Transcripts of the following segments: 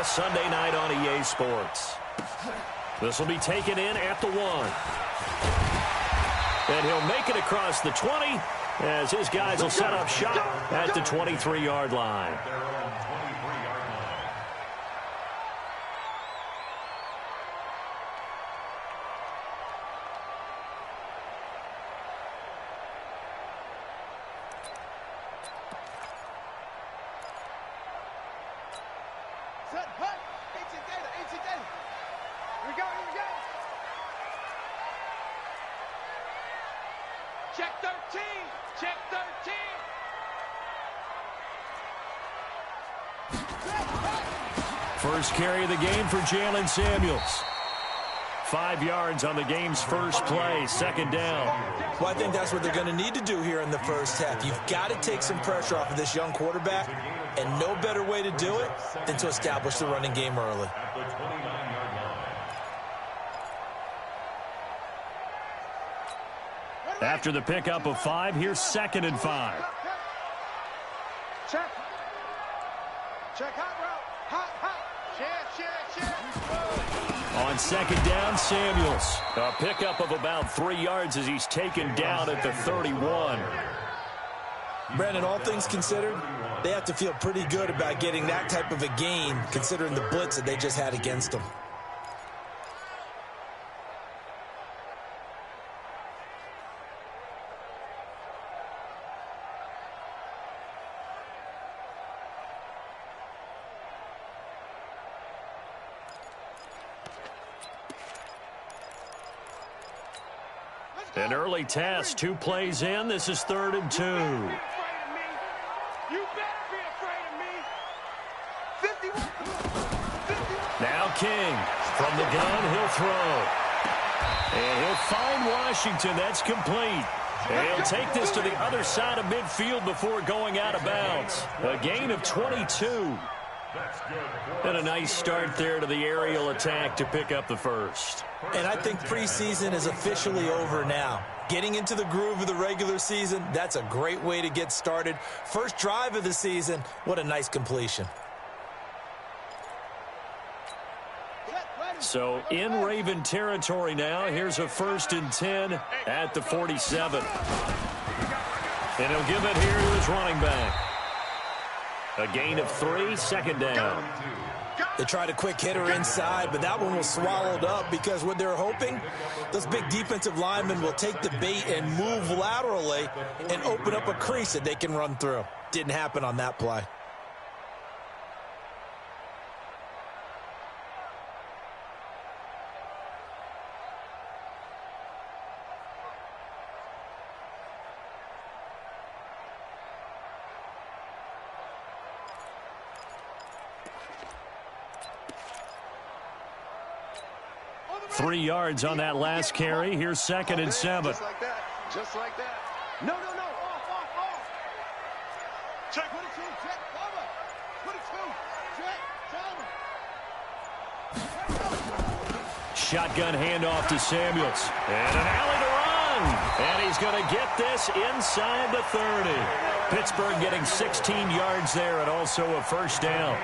Sunday night on EA Sports. This will be taken in at the 1. And he'll make it across the 20 as his guys will set up shop at the 23-yard line. Check 13. Check 13. First carry of the game for Jalen Samuels. 5 yards on the game's first play, second down. Well, I think that's what they're going to need to do here in the first half. You've got to take some pressure off of this young quarterback, and no better way to do it than to establish the running game early. After the pickup of 5, here's 2nd and 5. Check. Check hot route. Hot. Check. On 2nd down, Samuels. A pickup of about 3 yards as he's taken down at the 31. Brandon, all things considered, they have to feel pretty good about getting that type of a gain considering the blitz that they just had against them. An early test, 2 plays in. This is 3rd and 2. You better be afraid of me. 51. Now King. From the gun, he'll throw. And he'll find Washington. That's complete. And he'll take this to the other side of midfield before going out of bounds. A gain of 22. And a nice start there to the aerial attack to pick up the first. And I think preseason is officially over now. Getting into the groove of the regular season, that's a great way to get started. First drive of the season, what a nice completion. So in Raven territory now, here's a 1st and 10 at the 47. And he'll give it here to his running back. A gain of 3, 2nd down. They tried a quick hitter inside, but that one was swallowed up because what they're hoping, those big defensive linemen will take the bait and move laterally and open up a crease that they can run through. Didn't happen on that play. Three yards on that last carry. Here's 2nd and 7. Just like that. Just like that. No. Off. Check. 22. Check. Cover. 22. Check. Shotgun handoff to Samuels. And an alley to run. And he's going to get this inside the 30. Pittsburgh getting 16 yards there and also a first down.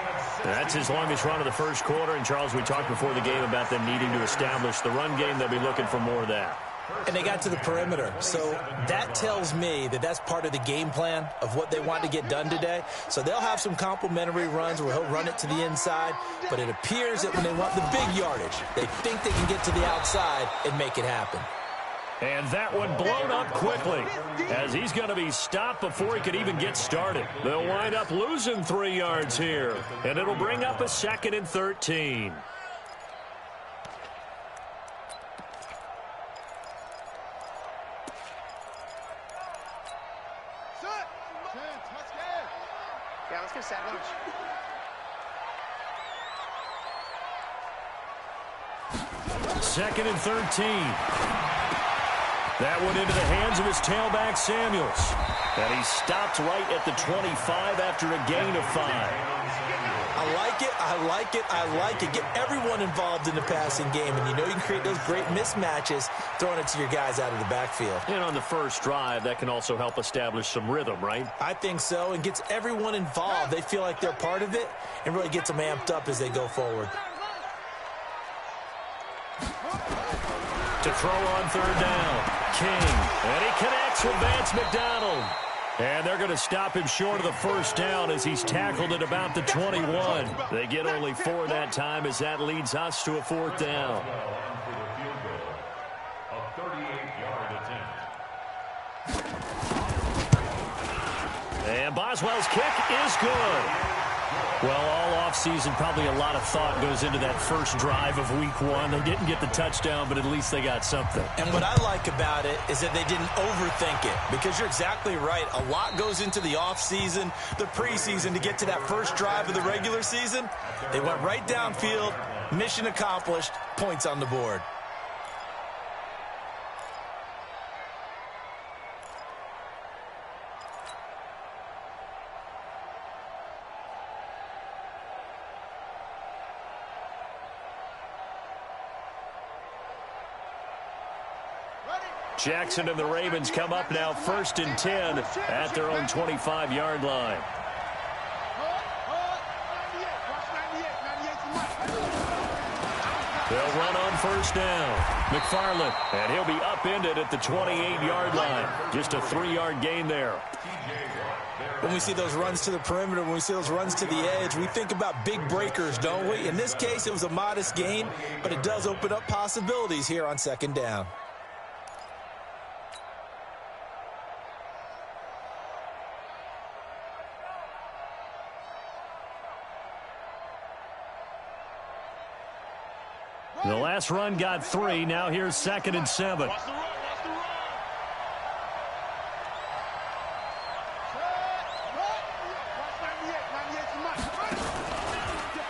That's his longest run of the first quarter. And, Charles, we talked before the game about them needing to establish the run game. They'll be looking for more of that. And they got to the perimeter. So that tells me that that's part of the game plan of what they want to get done today. So they'll have some complimentary runs where he'll run it to the inside. But it appears that when they want the big yardage, they think they can get to the outside and make it happen. And that one blown up quickly as he's going to be stopped before he could even get started. They'll wind up losing 3 yards here, and it'll bring up a 2nd and 13. Yeah, let's get sandwich. Second and 13. That one into the hands of his tailback, Samuels. And he stopped right at the 25 after a gain of 5. I like it, I like it, I like it. Get everyone involved in the passing game, and you know you can create those great mismatches throwing it to your guys out of the backfield. And on the first drive, that can also help establish some rhythm, right? I think so, and gets everyone involved. They feel like they're part of it and really gets them amped up as they go forward. To throw on third down, King, and he connects with Vance McDonald. And they're going to stop him short of the first down as he's tackled at about the 21. They get only 4 that time as that leads us to a 4th down. And Boswell's kick is good. Well, all offseason, probably a lot of thought goes into that first drive of week 1. They didn't get the touchdown, but at least they got something. And what I like about it is that they didn't overthink it, because you're exactly right. A lot goes into the offseason, the preseason, to get to that first drive of the regular season. They went right downfield, mission accomplished, points on the board. Jackson and the Ravens come up now 1st and 10 at their own 25-yard line. They'll run on first down. McFarland, and he'll be upended at the 28-yard line. Just a 3-yard gain there. When we see those runs to the perimeter, when we see those runs to the edge, we think about big breakers, don't we? In this case, it was a modest gain, but it does open up possibilities here on 2nd down. The last run got 3. Now here's 2nd and 7.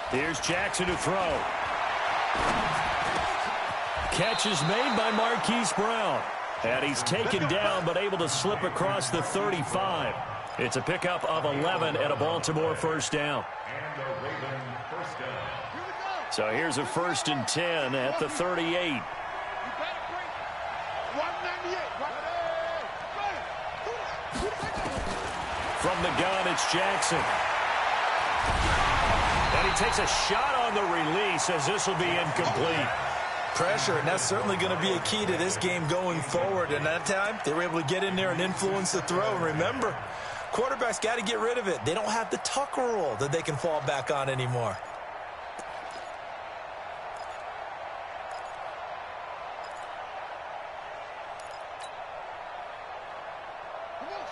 Here's Jackson to throw. Catch is made by Marquise Brown. And he's taken down but able to slip across the 35. It's a pickup of 11 and a Baltimore first down. So here's a 1st and 10 at the 38. From the gun, it's Jackson. And he takes a shot on the release as this will be incomplete. Pressure, and that's certainly going to be a key to this game going forward. And that time, they were able to get in there and influence the throw. And remember, quarterbacks got to get rid of it. They don't have the Tucker rule that they can fall back on anymore.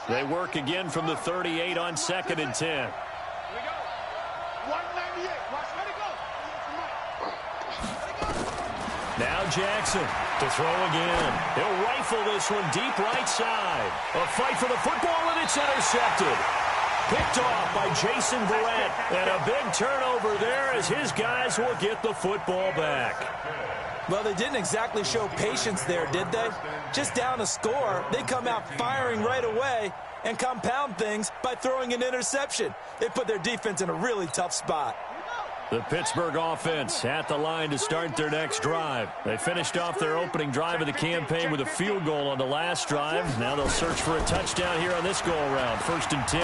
They work again from the 38 on 2nd and 10. Here we go. 198. Watch, let it go. Now Jackson to throw again. He'll rifle this one deep right side. A fight for the football, and it's intercepted. Picked off by Jason Verrett. And a big turnover there as his guys will get the football back. Well, they didn't exactly show patience there, did they? Just down a score, they come out firing right away and compound things by throwing an interception. They put their defense in a really tough spot. The Pittsburgh offense at the line to start their next drive. They finished off their opening drive of the campaign with a field goal on the last drive. Now they'll search for a touchdown here on this go-around. 1st and 10.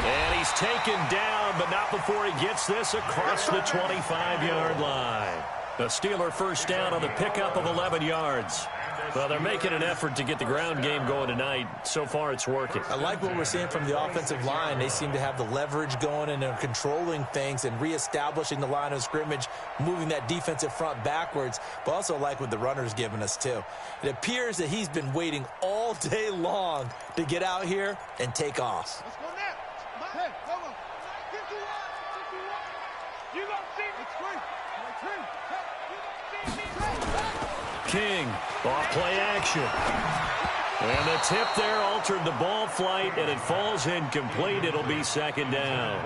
And he's taken down, but not before he gets this across the 25-yard line. The Steeler first down on the pickup of 11 yards. Well, they're making an effort to get the ground game going tonight. So far, it's working. I like what we're seeing from the offensive line. They seem to have the leverage going, and they're controlling things and reestablishing the line of scrimmage, moving that defensive front backwards, but also like what the runner's giving us, too. It appears that he's been waiting all day long to get out here and take off. Let's go now. Hey, come on. 51. You don't see me. It's free. King, off play action. And the tip there altered the ball flight, and it falls incomplete. It'll be 2nd down.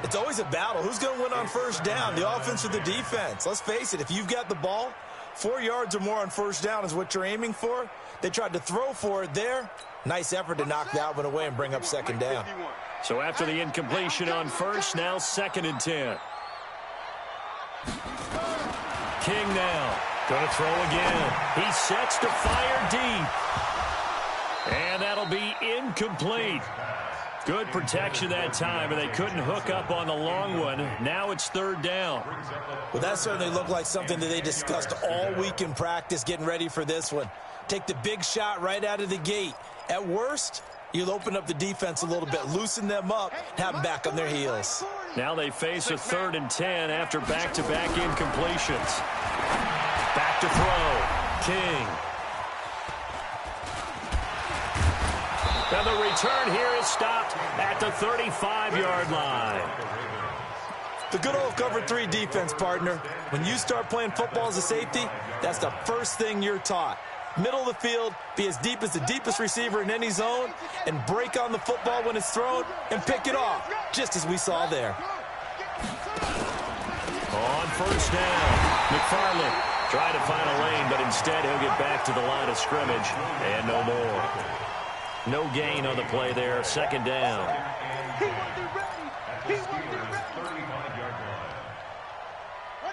It's always a battle. Who's going to win on first down, the offense or the defense? Let's face it, if you've got the ball, 4 yards or more on first down is what you're aiming for. They tried to throw for it there. Nice effort to knock that one away and bring up 2nd down. So after the incompletion on first, now 2nd and 10. King now. Going to throw again. He sets to fire deep. And that'll be incomplete. Good protection that time, and they couldn't hook up on the long one. Now it's 3rd down. Well, that certainly looked like something that they discussed all week in practice getting ready for this one. Take the big shot right out of the gate. At worst, you'll open up the defense a little bit, loosen them up, have them back on their heels. Now they face a 3rd and 10 after back-to-back incompletions. Back to throw. King. And the return here is stopped at the 35-yard line. The good old cover 3 defense, partner. When you start playing football as a safety, that's the first thing you're taught. Middle of the field, be as deep as the deepest receiver in any zone, and break on the football when it's thrown and pick it off, just as we saw there. On 1st down, McFarland trying to find a lane, but instead he'll get back to the line of scrimmage, and no more. No gain on the play there, 2nd down.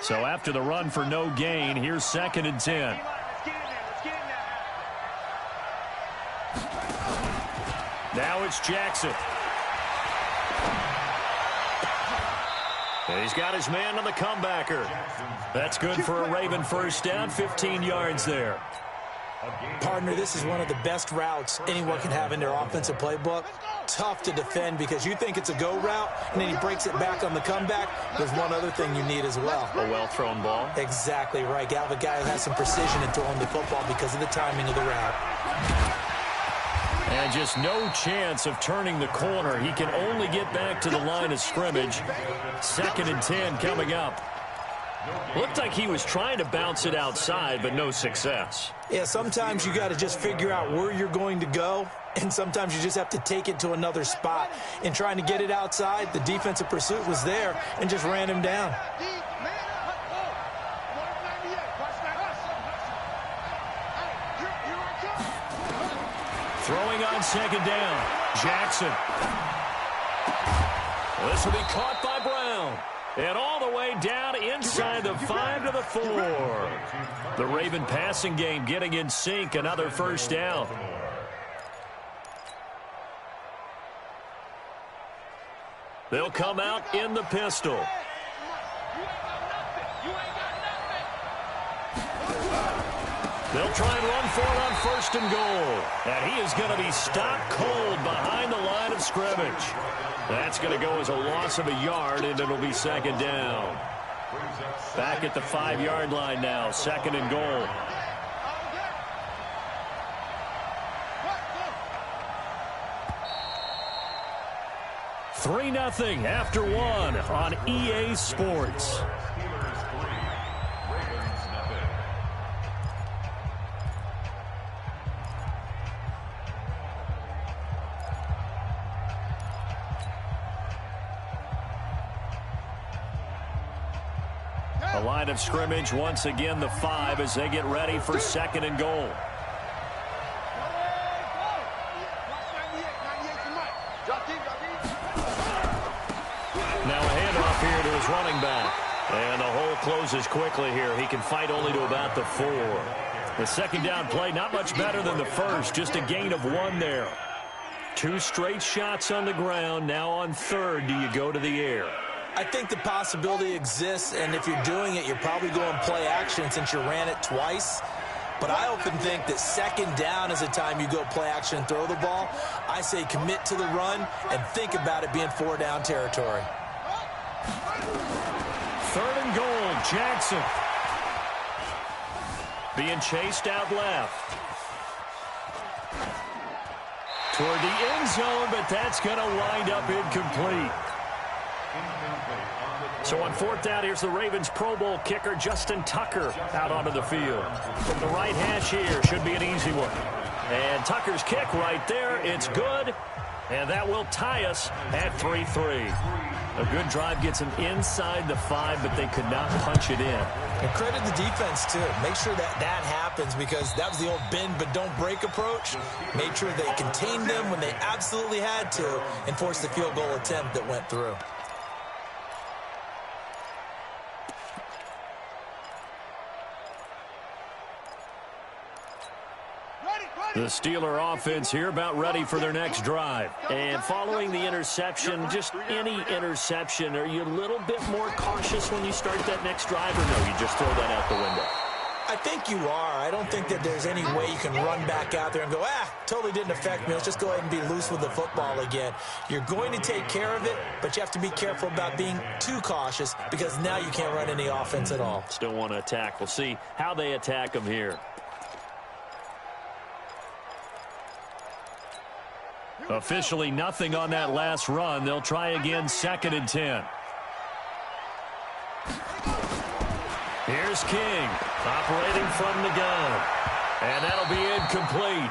So after the run for no gain, here's 2nd and 10. Now it's Jackson. And he's got his man on the comebacker. That's good for a Raven 1st down, 15 yards there. Partner, this is one of the best routes anyone can have in their offensive playbook. Tough to defend because you think it's a go route, and then he breaks it back on the comeback. There's one other thing you need as well. A well-thrown ball. Exactly right. Have a guy who has some precision in throwing the football because of the timing of the route. And just no chance of turning the corner. He can only get back to the line of scrimmage. 2nd and 10 coming up. Looked like he was trying to bounce it outside, but no success. Yeah, sometimes you got to just figure out where you're going to go, and sometimes you just have to take it to another spot. In trying to get it outside, the defensive pursuit was there and just ran him down. Throwing on 2nd down, Jackson. This will be caught by Brown. And all the way down inside the 5 to the 4. The Raven passing game getting in sync. Another 1st down. They'll come out in the pistol. They'll try and run for it on 1st and goal. And he is going to be stopped cold behind the line of scrimmage. That's going to go as a loss of a yard, and it'll be 2nd down. Back at the 5-yard line now, 2nd and goal. $3-0 after 1 on EA Sports. The line of scrimmage, once again, the 5 as they get ready for 2nd and goal. Now a handoff here to his running back. And the hole closes quickly here. He can fight only to about the 4. The 2nd down play, not much better than the first, just a gain of 1 there. 2 straight shots on the ground. Now on 3rd, do you go to the air? I think the possibility exists, and if you're doing it, you're probably going play action since you ran it twice. But I often think that 2nd down is the time you go play action and throw the ball. I say commit to the run and think about it being 4-down territory. 3rd and goal, Jackson. Being chased out left. Toward the end zone, but that's going to wind up incomplete. So on 4th down, here's the Ravens Pro Bowl kicker, Justin Tucker, out onto the field. From the right hash here, should be an easy one. And Tucker's kick right there, it's good. And that will tie us at 3-3. A good drive gets them inside the 5, but they could not punch it in. And credit the defense, too. Make sure that happens, because that was the old bend but don't break approach. Made sure they contained them when they absolutely had to and forced the field goal attempt that went through. The Steeler offense here about ready for their next drive. And following the interception, just any interception, are you a little bit more cautious when you start that next drive, or no, you just throw that out the window? I think you are. I don't think that there's any way you can run back out there and go, totally didn't affect me. Let's just go ahead and be loose with the football again. You're going to take care of it, but you have to be careful about being too cautious, because now you can't run any offense at all. Still want to attack. We'll see how they attack them here. Officially nothing on that last run. They'll try again, 2nd and 10. Here's King, operating from the gun. And that'll be incomplete.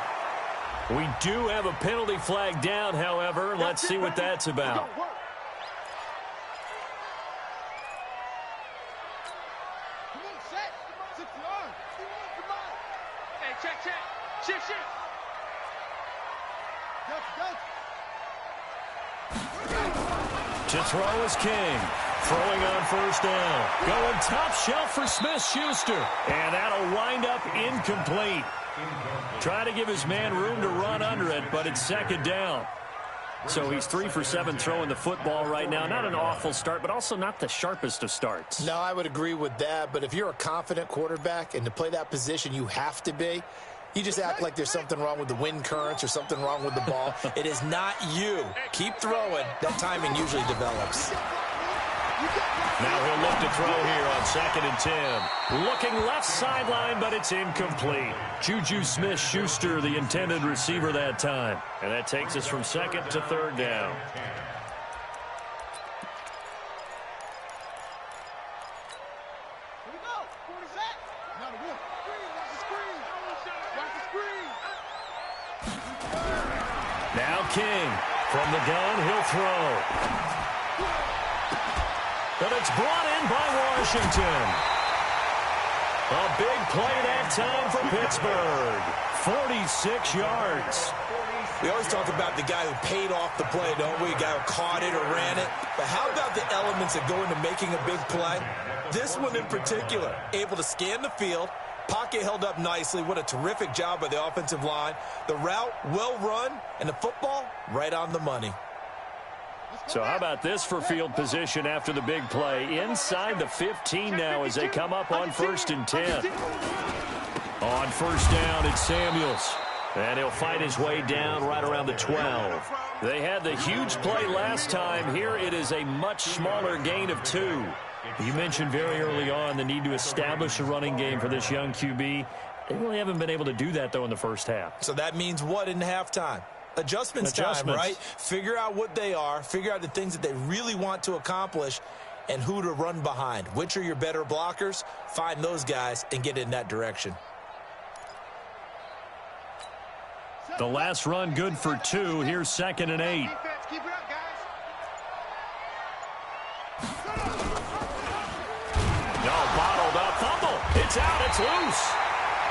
We do have a penalty flag down, however. Let's see what that's about. To throw is King. Throwing on 1st down. Going top shelf for Smith-Schuster. And that'll wind up incomplete. Trying to give his man room to run under it, but it's 2nd down. So he's 3 for 7 throwing the football right now. Not an awful start, but also not the sharpest of starts. No, I would agree with that. But if you're a confident quarterback and to play that position, you have to be. You just act like there's something wrong with the wind currents or something wrong with the ball. It is not you. Keep throwing. That timing usually develops. Now he'll look to throw here on 2nd and 10. Looking left sideline, but it's incomplete. Juju Smith-Schuster, the intended receiver that time. And that takes us from 2nd to 3rd down. Now King, from the gun, he'll throw. But it's brought in by Washington. A big play that time for Pittsburgh. 46 yards. We always talk about the guy who paid off the play, don't we? The guy who caught it or ran it. But how about the elements that go into making a big play? This one in particular, able to scan the field. Pocket held up nicely. What a terrific job by the offensive line. The route, well run, and the football, right on the money. So how about this for field position after the big play? Inside the 15 now as they come up on 1st and 10. On 1st down, it's Samuels. And he'll fight his way down right around the 12. They had the huge play last time. Here it is a much smaller gain of 2. You mentioned very early on the need to establish a running game for this young QB. They really haven't been able to do that, though, in the first half. So that means what in halftime? Adjustments time, right? Figure out what they are, figure out the things that they really want to accomplish, and who to run behind. Which are your better blockers? Find those guys and get in that direction. The last run good for 2. Here's 2nd and 8. No, bottled up. Fumble. It's out. It's loose.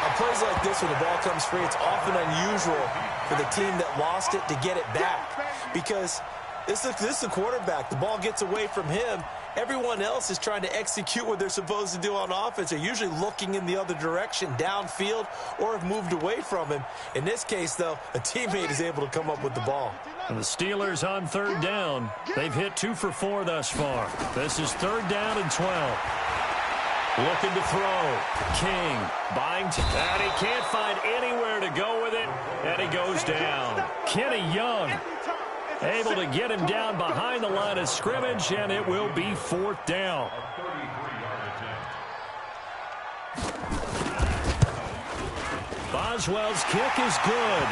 On plays like this when the ball comes free, it's often unusual for the team that lost it to get it back, because this is the quarterback. The ball gets away from him. Everyone else is trying to execute what they're supposed to do on offense. They're usually looking in the other direction, downfield, or have moved away from him. In this case, though, a teammate is able to come up with the ball. And the Steelers on 3rd down. They've hit 2 for 4 thus far. This is 3rd down and 12. Looking to throw. King buying, and he can't find anywhere to go with it, and he goes down. Kenny Young able to get him down behind the line of scrimmage, and it will be 4th down. Boswell's kick is good,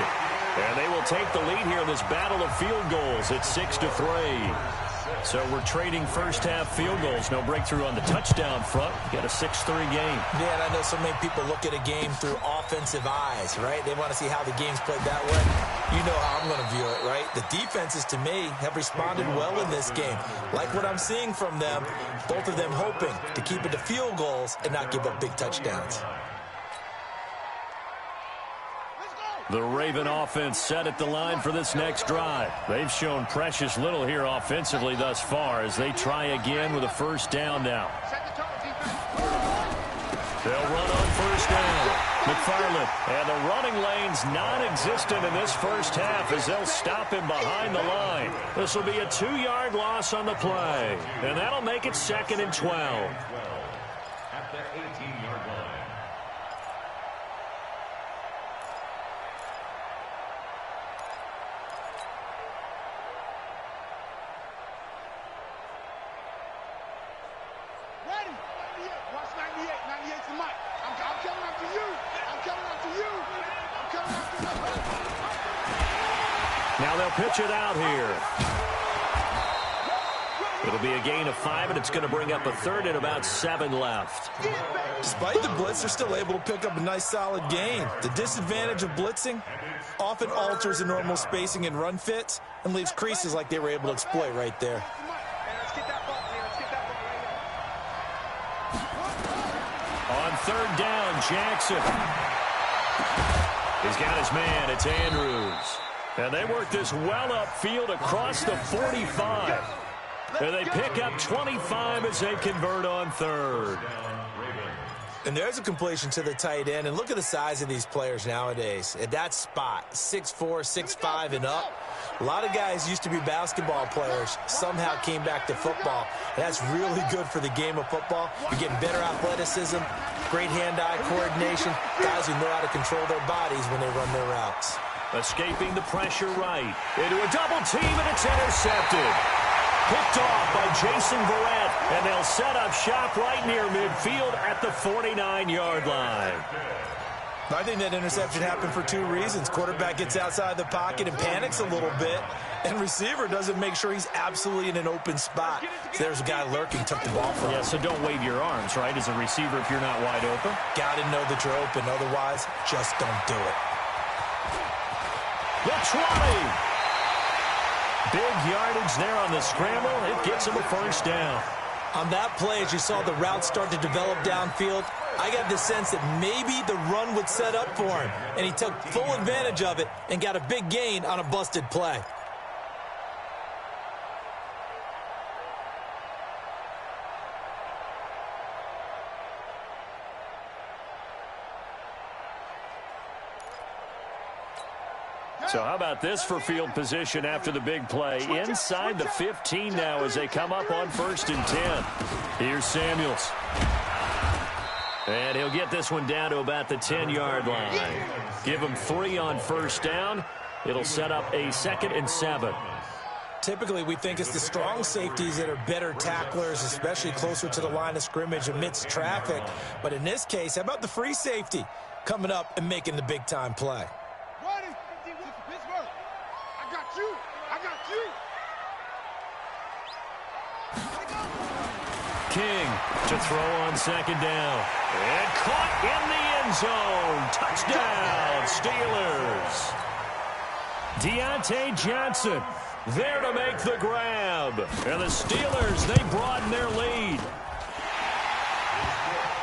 and they will take the lead here in this battle of field goals. It's 6-3. So we're trading first half field goals. No breakthrough on the touchdown front. Got a 6-3 game. Yeah, and I know so many people look at a game through offensive eyes, right? They want to see how the game's played that way. You know how I'm going to view it, right? The defenses, to me, have responded well in this game. Like what I'm seeing from them, both of them hoping to keep it to field goals and not give up big touchdowns. The Raven offense set at the line for this next drive. They've shown precious little here offensively thus far as they try again with a first down now. They'll run on first down. McFarland, and the running lane's non-existent in this first half as they'll stop him behind the line. This will be a 2-yard loss on the play, and that'll make it 2nd and 12. At the 18-yard line. Ready? 98. Watch 98. 98's the mic. I'm coming after you. I'm coming after you. I'm coming after you. Now they'll pitch it out here. It'll be a gain of 5, and it's going to bring up a 3rd and about 7 left. Despite the blitz, they're still able to pick up a nice solid gain. The disadvantage of blitzing often alters the normal spacing and run fits and leaves creases like they were able to exploit right there. On 3rd down, Jackson. He's got his man. It's Andrews. And they work this well upfield across the 45. And they pick up 25 as they convert on 3rd. And there's a completion to the tight end. And look at the size of these players nowadays. At that spot, 6'4", 6'5", and up. A lot of guys used to be basketball players, somehow came back to football. And that's really good for the game of football. You're getting better athleticism, great hand-eye coordination, guys who know how to control their bodies when they run their routes. Escaping the pressure right. Into a double team, and it's intercepted. Picked off by Jason Verrett, and they'll set up shop right near midfield at the 49-yard line. I think that interception happened for 2 reasons. Quarterback gets outside the pocket and panics a little bit, and receiver doesn't make sure he's absolutely in an open spot. So there's a guy lurking, took the ball from him. Yeah, so don't wave your arms, right, as a receiver if you're not wide open. Got to know that you're open. Otherwise, just don't do it. The try. Big yardage there on the scramble. It gets him a first down. On that play, as you saw the route start to develop downfield, I got the sense that maybe the run would set up for him, and he took full advantage of it and got a big gain on a busted play. So how about this for field position after the big play? Inside the 15 now as they come up on 1st and 10. Here's Samuels. And he'll get this one down to about the 10-yard line. Give him 3 on first down. It'll set up a 2nd and 7. Typically, we think it's the strong safeties that are better tacklers, especially closer to the line of scrimmage amidst traffic. But in this case, how about the free safety coming up and making the big-time play? King to throw on 2nd down. And caught in the end zone. Touchdown, Steelers. Deontay Johnson there to make the grab. And the Steelers, they broaden their lead.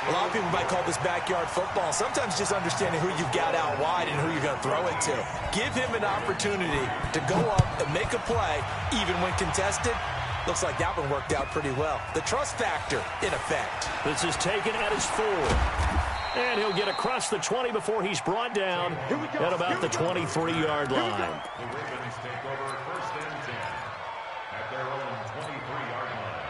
A lot of people might call this backyard football. Sometimes just understanding who you've got out wide and who you're going to throw it to. Give him an opportunity to go up and make a play, even when contested. Looks like that one worked out pretty well. The trust factor in effect. This is taken at his 4. And he'll get across the 20 before he's brought down at about the 23-yard line. The Ravens take over 1st and 10 at their own 23-yard line.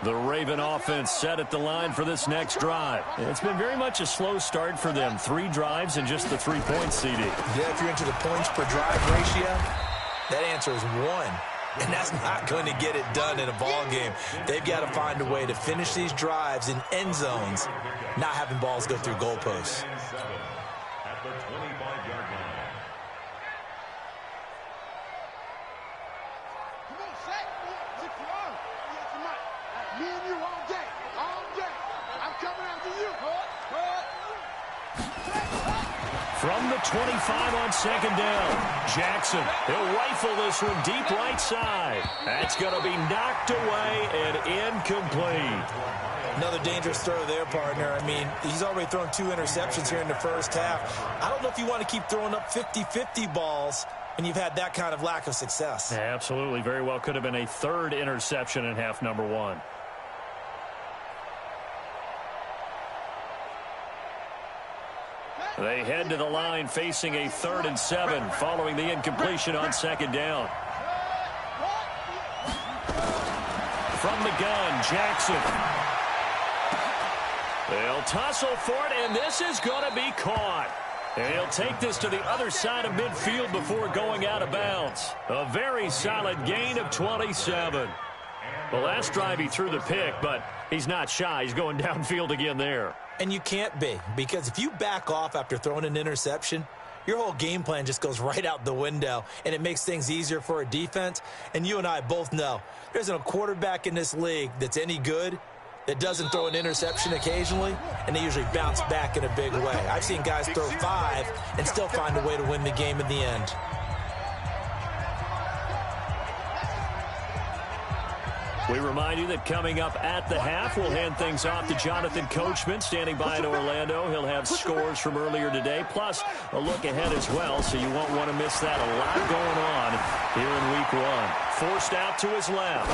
The Raven offense set at the line for this next drive. It's been very much a slow start for them. 3 drives and just the 3 points, CD. Yeah, if you're into the points per drive ratio, that answer is 1. And that's not going to get it done in a ball game. They've got to find a way to finish these drives in end zones, not having balls go through goalposts. At the 25-yard line. Come on, Shaq. Lift your arm. Me and you all day. All day. I'm coming after you. From the 25 on second down, Jackson, he'll rifle this one deep right side. That's going to be knocked away and incomplete. Another dangerous throw there, partner. I mean, he's already thrown 2 interceptions here in the first half. I don't know if you want to keep throwing up 50-50 balls when you've had that kind of lack of success. Yeah, absolutely. Very well could have been a 3rd interception in half number 1. They head to the line facing a 3rd and 7 following the incompletion on second down. From the gun, Jackson. They'll tussle for it, and this is going to be caught. And he'll take this to the other side of midfield before going out of bounds. A very solid gain of 27. The last drive he threw the pick, but he's not shy. He's going downfield again there. And you can't be, because if you back off after throwing an interception, your whole game plan just goes right out the window, and it makes things easier for a defense. And you and I both know there isn't a quarterback in this league that's any good that doesn't throw an interception occasionally, and they usually bounce back in a big way. I've seen guys throw 5 and still find a way to win the game in the end. We remind you that coming up at the half, we'll hand things off to Jonathan Coachman, standing by in Orlando. He'll have scores from earlier today, plus a look ahead as well, so you won't want to miss that. A lot going on here in week 1. Forced out to his left.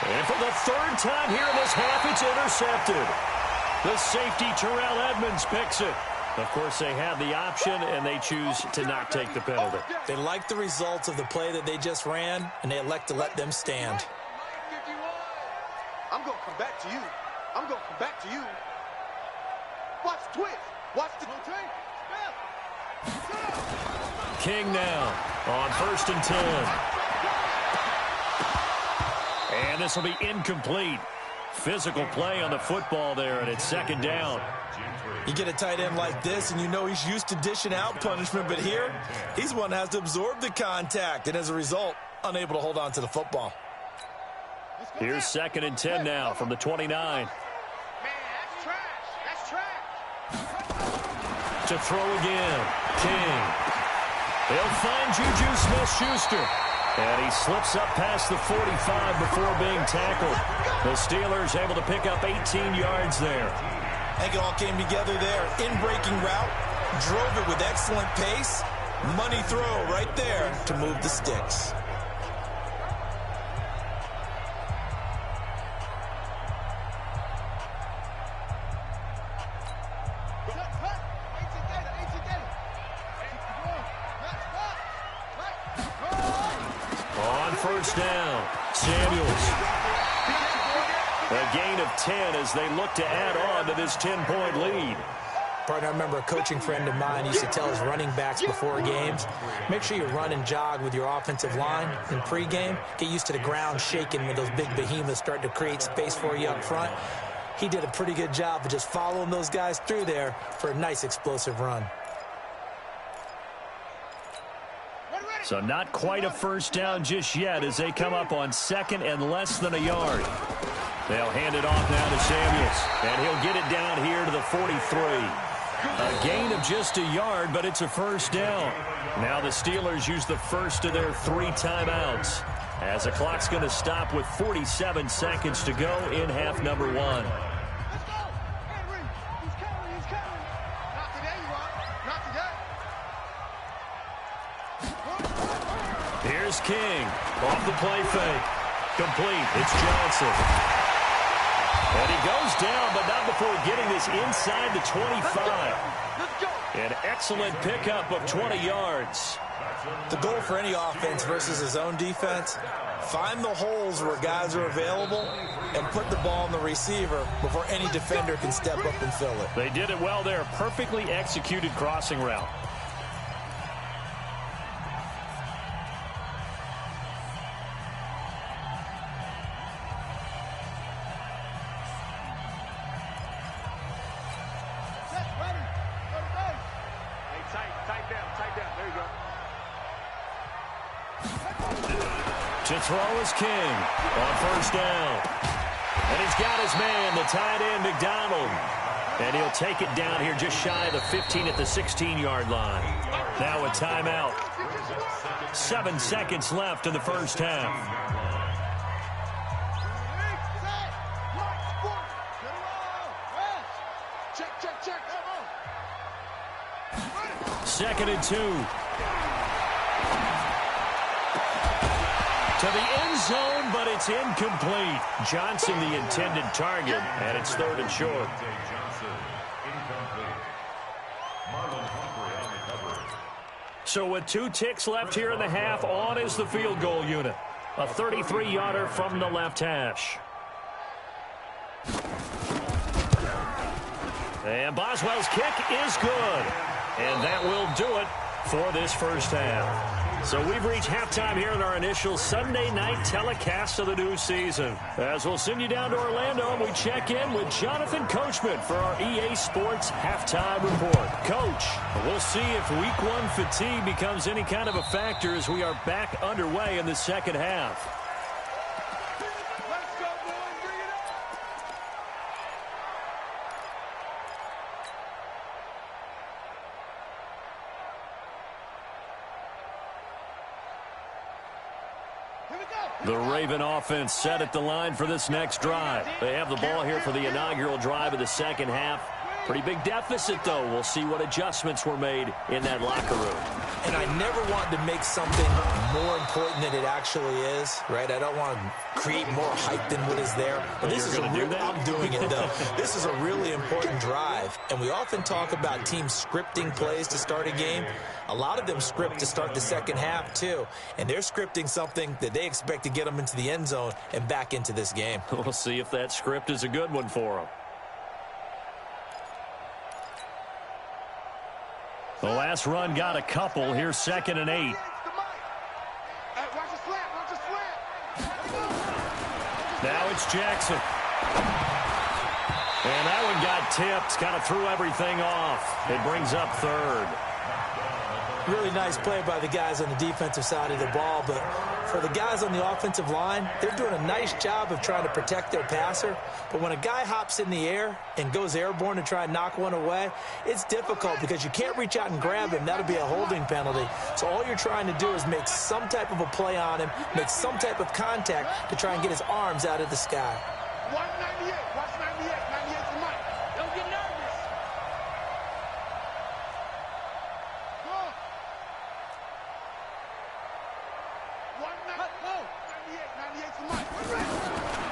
And for the 3rd time here in this half, it's intercepted. The safety, Terrell Edmonds, picks it. Of course, they have the option, and they choose to not take the penalty. They like the results of the play that they just ran, and they elect to let them stand. I'm going to come back to you. I'm going to come back to you. Watch the twist. Watch the twist. King now on 1st and 10. And this will be incomplete. Physical play on the football there, and it's 2nd down. You get a tight end like this, and you know he's used to dishing out punishment, but here, he's one that has to absorb the contact, and as a result, unable to hold on to the football. Here's 2nd and 10 now from the 29. Man, that's trash. That's trash. To throw again, King. They'll find Juju Smith-Schuster. And he slips up past the 45 before being tackled. The Steelers able to pick up 18 yards there. I think it all came together there. In-breaking route, drove it with excellent pace. Money throw right there to move the sticks. On 1st down, Samuels. A gain of 10 as they look to add on to this 10-point lead. Partner, I remember a coaching friend of mine used to tell his running backs before games, make sure you run and jog with your offensive line in pregame. Get used to the ground shaking when those big behemoths start to create space for you up front. He did a pretty good job of just following those guys through there for a nice explosive run. So not quite a 1st down just yet as they come up on 2nd and less than a yard. They'll hand it off now to Samuels, and he'll get it down here to the 43. A gain of just a yard, but it's a 1st down. Now the Steelers use the first of their 3 timeouts as the clock's going to stop with 47 seconds to go in half number 1. Let's go. Henry, he's coming. He's coming. Not today, you are. Not today. Here's King off the play fake. Complete. It's Johnson. And he goes down, but not before getting this inside the 25. An excellent pickup of 20 yards. The goal for any offense versus his own defense, find the holes where guys are available and put the ball on the receiver before any defender can step up and fill it. They did it well there. Perfectly executed crossing route. To throw is King on 1st down. And he's got his man, the tight end, McDonald. And he'll take it down here just shy of the 15 at the 16-yard line. Now a timeout. 7 seconds left in the first half. Check. 2nd and 2. To the end zone, but it's incomplete. Johnson, the intended target, and it's 3rd and short. So with 2 ticks left here in the half, on is the field goal unit. A 33-yarder from the left hash. And Boswell's kick is good. And that will do it for this first half. So we've reached halftime here in our initial Sunday night telecast of the new season. As we'll send you down to Orlando, and we check in with Jonathan Coachman for our EA Sports Halftime Report. Coach, we'll see if Week 1 fatigue becomes any kind of a factor as we are back underway in the second half. The Raven offense set at the line for this next drive. They have the ball here for the inaugural drive of the second half. Pretty big deficit, though. We'll see what adjustments were made in that locker room. And I never want to make something more important than it actually is, right? I don't want to create more hype than what is there. But this is I'm doing it, though. This is a really important drive. And we often talk about teams scripting plays to start a game. A lot of them script to start the second half, too. And they're scripting something that they expect to get them into the end zone and back into this game. We'll see if that script is a good one for them. The last run got a couple. Here's 2nd and 8. Now it's Jackson. And that one got tipped. Kind of threw everything off. It brings up 3rd. Really nice play by the guys on the defensive side of the ball, but for the guys on the offensive line, they're doing a nice job of trying to protect their passer. But when a guy hops in the air and goes airborne to try and knock one away, it's difficult because you can't reach out and grab him. That'll be a holding penalty. So all you're trying to do is make some type of a play on him, make some type of contact to try and get his arms out of the sky. 198. Watch 98. 98's the mic. Don't get nervous. Go. 98's the mic.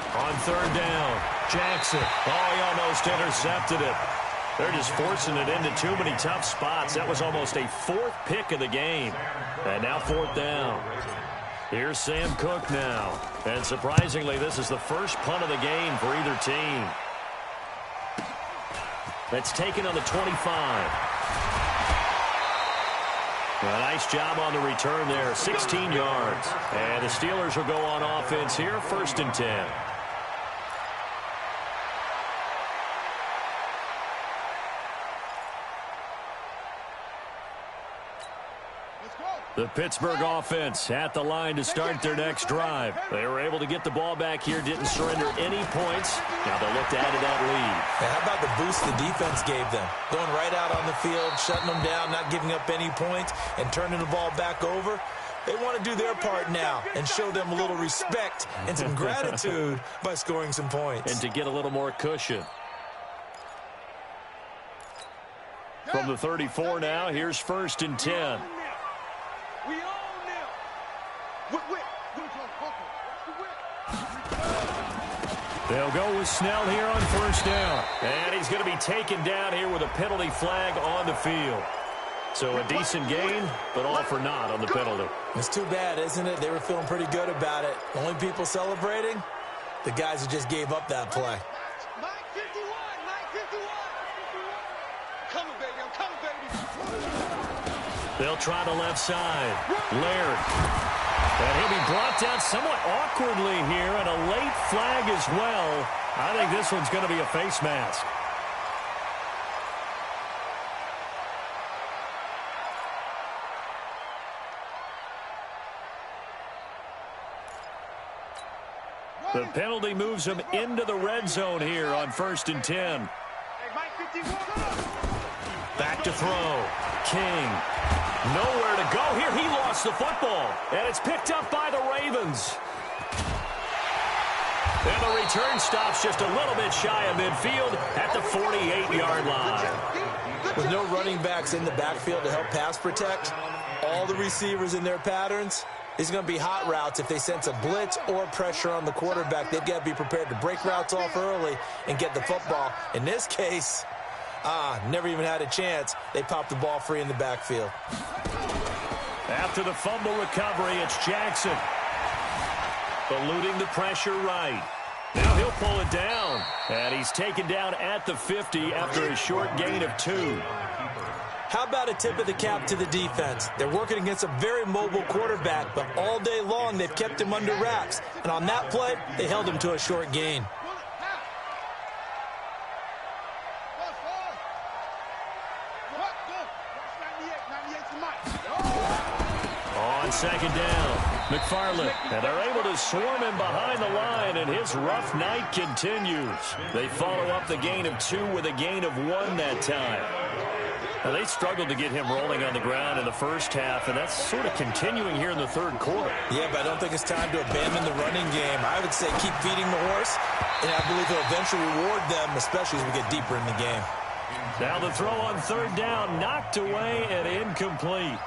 On 3rd down, Jackson. Oh, he almost intercepted it. They're just forcing it into too many tough spots. That was almost a 4th pick of the game. And now 4th down. Here's Sam Cook now. And surprisingly, this is the first punt of the game for either team. That's taken on the 25. A nice job on the return there, 16 yards. And the Steelers will go on offense here, 1st and 10. The Pittsburgh offense at the line to start their next drive. They were able to get the ball back here, didn't surrender any points. Now they'll look to add to that lead. Yeah, how about the boost the defense gave them? Going right out on the field, shutting them down, not giving up any points, and turning the ball back over. They want to do their part now and show them a little respect and some gratitude by scoring some points. And to get a little more cushion. From the 34 now, here's 1st and 10. We own them. They'll go with Snell here on 1st down. And he's going to be taken down here with a penalty flag on the field. So a decent gain, but all for naught on the penalty. It's too bad, isn't it? They were feeling pretty good about it. The only people celebrating, the guys who just gave up that play. Mike 51. Coming, baby. I'm coming, baby. They'll try the left side. Laird. And he'll be brought down somewhat awkwardly here, and a late flag as well. I think this one's going to be a face mask. The penalty moves him into the red zone here on 1st and 10. Hey, Mike Back to throw. King. Nowhere to go here. He lost the football. And it's picked up by the Ravens. And the return stops just a little bit shy of midfield at the 48-yard line. With no running backs in the backfield to help pass protect, all the receivers in their patterns, these are going to be hot routes. If they sense a blitz or pressure on the quarterback, they've got to be prepared to break routes off early and get the football. In this case, never even had a chance. They popped the ball free in the backfield. After the fumble recovery, it's Jackson. Eluding the pressure right. Now he'll pull it down. And he's taken down at the 50 after a short gain of 2. How about a tip of the cap to the defense? They're working against a very mobile quarterback, but all day long they've kept him under wraps. And on that play, they held him to a short gain. On second down, McFarland. And they're able to swarm him behind the line, and his rough night continues. They follow up the gain of 2 with a gain of 1 that time. Now, they struggled to get him rolling on the ground in the first half, and that's sort of continuing here in the third quarter. Yeah, but I don't think it's time to abandon the running game. I would say keep feeding the horse, and I believe he'll eventually reward them, especially as we get deeper in the game. Now the throw on third down, knocked away and incomplete.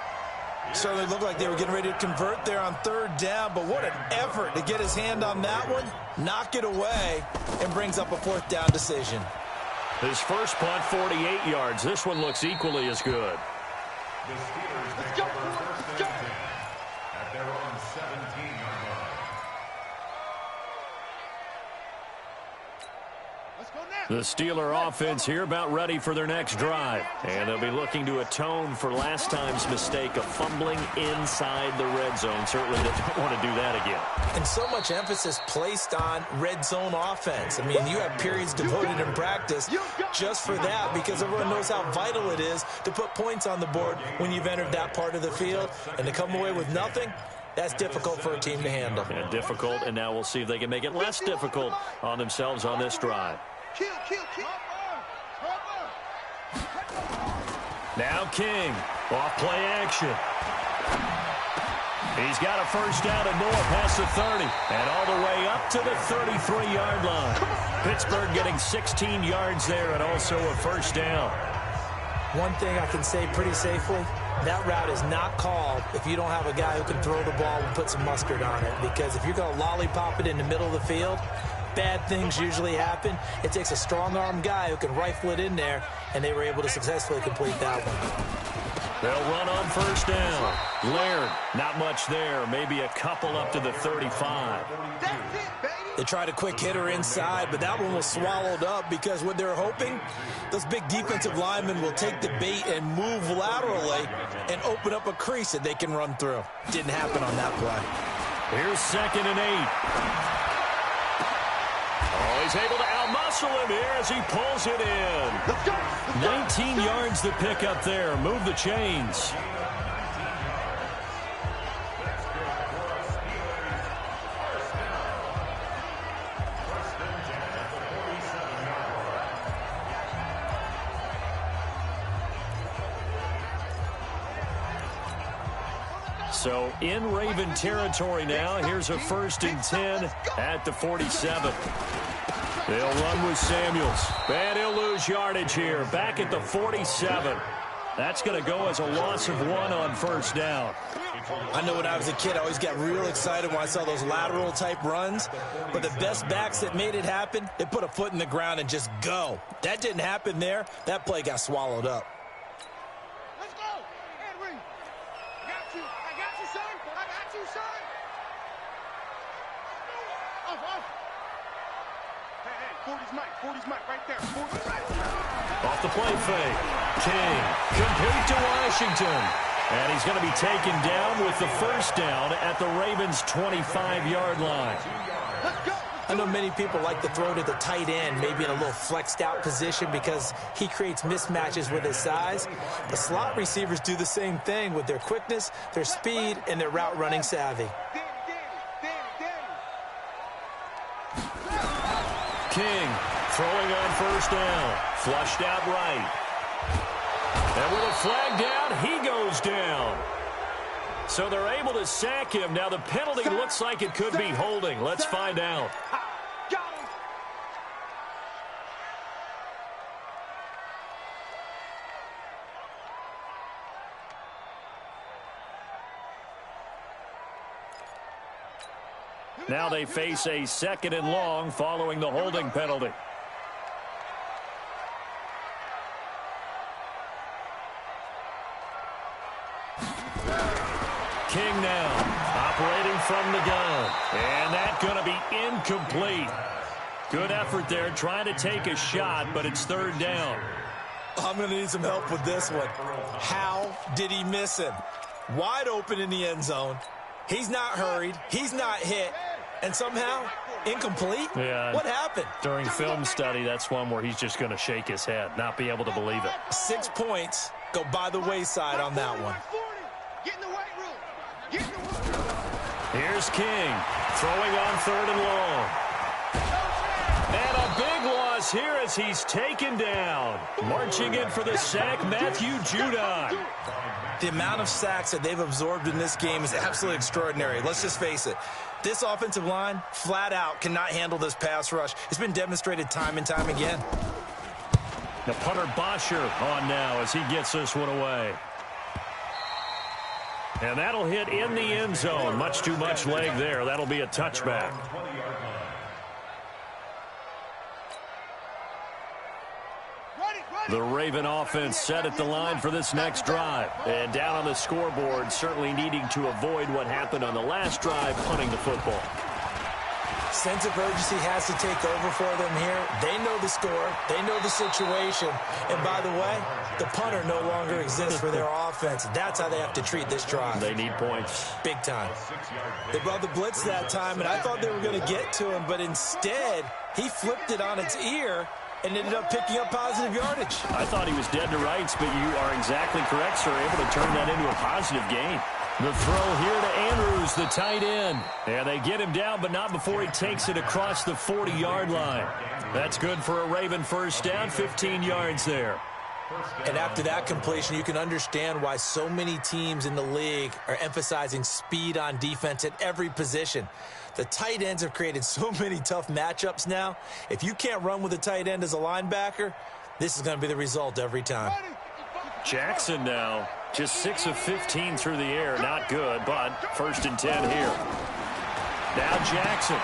Certainly looked like they were getting ready to convert there on third down, but what an effort to get his hand on that one, knock it away, and brings up a fourth down decision. His first punt, 48 yards. This one looks equally as good. The Steelers take over first and 10 at their own 17-yard line. The Steeler offense here about ready for their next drive. And they'll be looking to atone for last time's mistake of fumbling inside the red zone. Certainly they don't want to do that again. And so much emphasis placed on red zone offense. I mean, you have periods devoted in practice just for that because everyone knows how vital it is to put points on the board when you've entered that part of the field. And to come away with nothing, that's difficult for a team to handle. Yeah, difficult, and now we'll see if they can make it less difficult on themselves on this drive. Now King, off play action. He's got a first down and more past the 30, and all the way up to the 33-yard line. Pittsburgh getting 16 yards there and also a first down. One thing I can say pretty safely, that route is not called if you don't have a guy who can throw the ball and put some mustard on it, because if you're going to lollipop it in the middle of the field, bad things usually happen. It takes a strong-arm guy who can rifle it in there, and they were able to successfully complete that one. They'll run on first down. Laird, not much there. Maybe a couple up to the 35. They tried a quick hitter inside, but that one was swallowed up because what they're hoping, those big defensive linemen will take the bait and move laterally and open up a crease that they can run through. Didn't happen on that play. Here's 2nd and 8. Oh, he's able to outmuscle him here as he pulls it in. 19 yards to pick up there. Move the chains. So in Raven territory now. Here's a 1st and 10 at the 47. They'll run with Samuels. And he'll lose yardage here. Back at the 47. That's going to go as a loss of 1 on first down. I know when I was a kid, I always got real excited when I saw those lateral-type runs. But the best backs that made it happen, they put a foot in the ground and just go. That didn't happen there. That play got swallowed up. Let's go. Henry. I got you. I got you, son. I got you, son. Off. Hey, 40's Mike. 40's Mike right there. 40's right. Off the play fake. King. Complete to Washington. And he's going to be taken down with the first down at the Ravens' 25-yard line. I know many people like to throw to the tight end, maybe in a little flexed out position because he creates mismatches with his size. The slot receivers do the same thing with their quickness, their speed, and their route running savvy. King Throwing on first down. Flushed out right. And with a flag down, he goes down. So they're able to sack him. Now the penalty looks like it could be holding. Let's find out. Now they face a 2nd and long following the holding penalty. King now, operating from the gun. And that's going to be incomplete. Good effort there, trying to take a shot, but it's 3rd down. I'm going to need some help with this one. How did he miss him? Wide open in the end zone. He's not hurried. He's not hit. And somehow, incomplete? Yeah. What happened? During film study, that's one where he's just going to shake his head, not be able to believe it. 6 points go by the wayside on that one. Get in the weight room. Get in the weight room. Here's King, throwing on 3rd and long. And a big loss here as he's taken down. Marching in for the sack, Matthew Judon. The amount of sacks that they've absorbed in this game is absolutely extraordinary. Let's just face it. This offensive line, flat out, cannot handle this pass rush. It's been demonstrated time and time again. The punter Bosher on now as he gets this one away. And that'll hit in the end zone. Much too much leg there. That'll be a touchback. The Raven offense set at the line for this next drive. And down on the scoreboard, certainly needing to avoid what happened on the last drive, punting the football. Sense of urgency has to take over for them here. They know the score. They know the situation. And by the way, the punter no longer exists for their offense. That's how they have to treat this drive. They need points. Big time. They brought the blitz that time, and I thought they were going to get to him, but instead, he flipped it on its ear and ended up picking up positive yardage. I thought he was dead to rights, but you are exactly correct, sir. Able to turn that into a positive gain. The throw here to Andrews, the tight end. And they get him down, but not before he takes it across the 40-yard line. That's good for a Raven first down, 15 yards there. And after that completion, you can understand why so many teams in the league are emphasizing speed on defense at every position. The tight ends have created so many tough matchups now. If you can't run with a tight end as a linebacker, this is going to be the result every time. Jackson now, just 6 of 15 through the air. Not good, but 1st and 10 here. Now Jackson.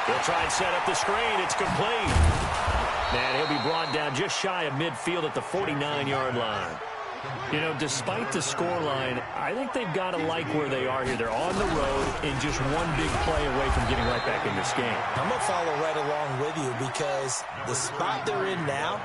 He'll try and set up the screen. It's complete. And he'll be brought down just shy of midfield at the 49-yard line. You know, despite the scoreline, I think they've got to like where they are here. They're on the road and just one big play away from getting right back in this game. I'm going to follow right along with you because the spot they're in now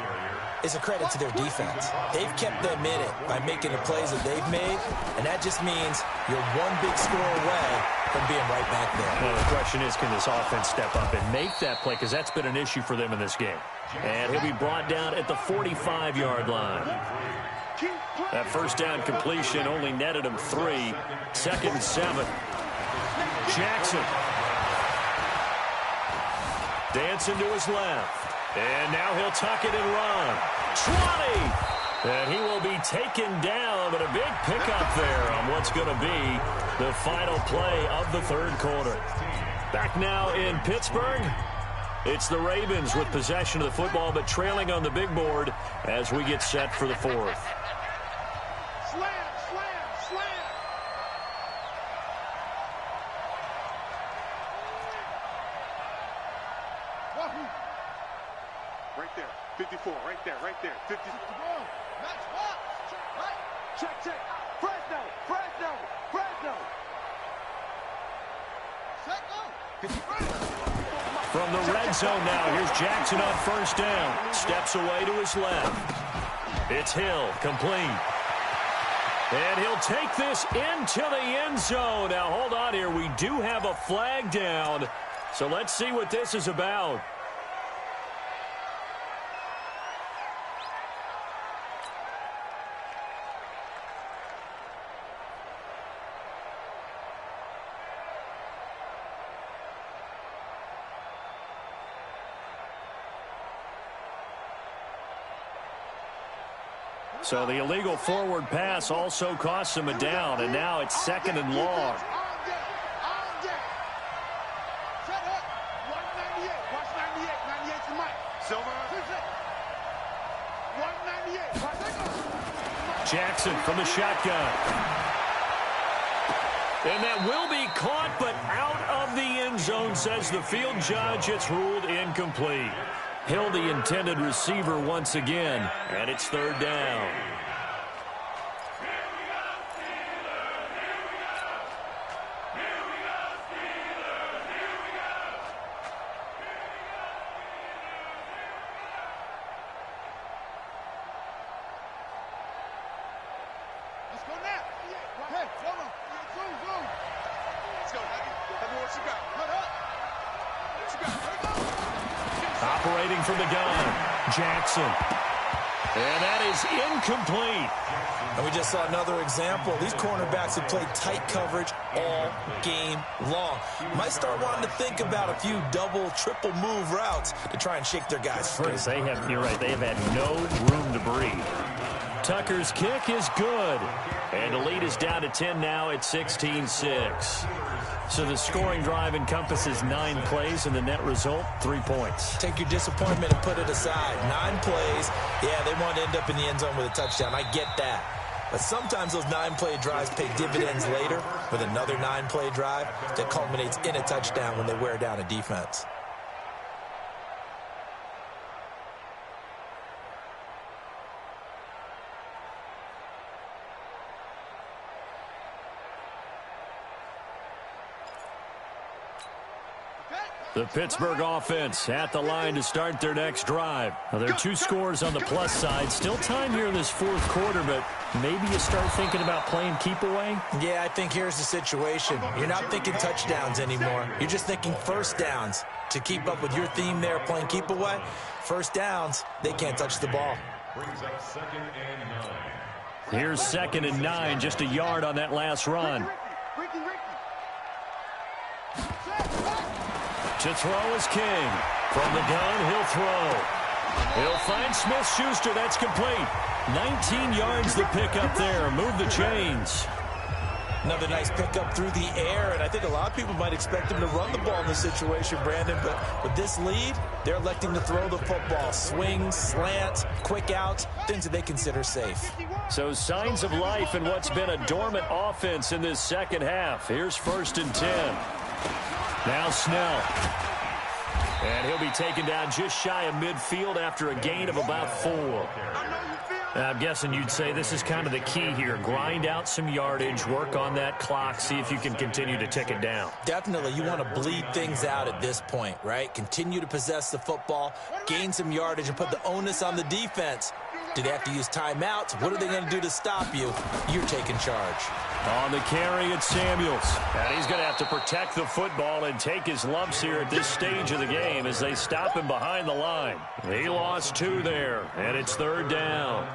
is a credit to their defense. They've kept them in it by making the plays that they've made, and that just means you're one big score away from being right back there. Well, the question is, can this offense step up and make that play? Because that's been an issue for them in this game. And he'll be brought down at the 45-yard line. That first down completion only netted him 3. 2nd and 7. Jackson. Dancing to his left. And now he'll tuck it and run. 20! And he will be taken down, but a big pickup there on what's going to be the final play of the 3rd quarter. Back now in Pittsburgh. It's the Ravens with possession of the football, but trailing on the big board as we get set for the 4th. Slam, slam, slam. Wahoo. Right there, 54, right there, right there, 50. Match up. Right. Check, check. Fresno, Fresno, Fresno. Set go. From the red zone now, here's Jackson on first down. Steps away to his left. It's Hill, complete. And he'll take this into the end zone. Now, hold on here. We do have a flag down. So let's see what this is about. So the illegal forward pass also costs him a down, and now it's 2nd and long. Jackson from the shotgun. And that will be caught, but out of the end zone, says the field judge. It's ruled incomplete. Hill, the intended receiver once again, and it's 3rd down. Operating from the gun, Jackson. And that is incomplete. And we just saw another example. These cornerbacks have played tight coverage all game long. Might start wanting to think about a few double, triple move routes to try and shake their guys free. You're right, they have had no room to breathe. Tucker's kick is good. And the lead is down to 10 now at 16-6. So the scoring drive encompasses 9 plays, and the net result, 3 points. Take your disappointment and put it aside. 9 plays, yeah, they want to end up in the end zone with a touchdown. I get that. But sometimes those 9-play drives pay dividends later with another 9-play drive that culminates in a touchdown when they wear down a defense. The Pittsburgh offense at the line to start their next drive. Now, there are 2 scores on the plus side. Still time here in this 4th quarter, but maybe you start thinking about playing keep away? Yeah, I think here's the situation. You're not thinking touchdowns anymore. You're just thinking first downs. To keep up with your theme there, playing keep away, first downs, they can't touch the ball. Brings up 2nd and 9. Here's 2nd and 9, just a yard on that last run. To throw is King. From the gun, he'll throw. He'll find Smith-Schuster. That's complete. 19 yards to pick up there. Move the chains. Another nice pickup through the air, and I think a lot of people might expect him to run the ball in this situation, Brandon, but with this lead, they're electing to throw the football. Swings, slants, quick outs, things that they consider safe. So signs of life in what's been a dormant offense in this second half. Here's 1st and 10. Now Snell. And he'll be taken down just shy of midfield after a gain of about 4. I'm guessing you'd say this is kind of the key here. Grind out some yardage, work on that clock, see if you can continue to tick it down. Definitely, you want to bleed things out at this point, right? Continue to possess the football, gain some yardage, and put the onus on the defense. Do they have to use timeouts? What are they going to do to stop you? You're taking charge. On the carry, it's Samuels. And he's going to have to protect the football and take his lumps here at this stage of the game as they stop him behind the line. He lost 2 there, and it's 3rd down.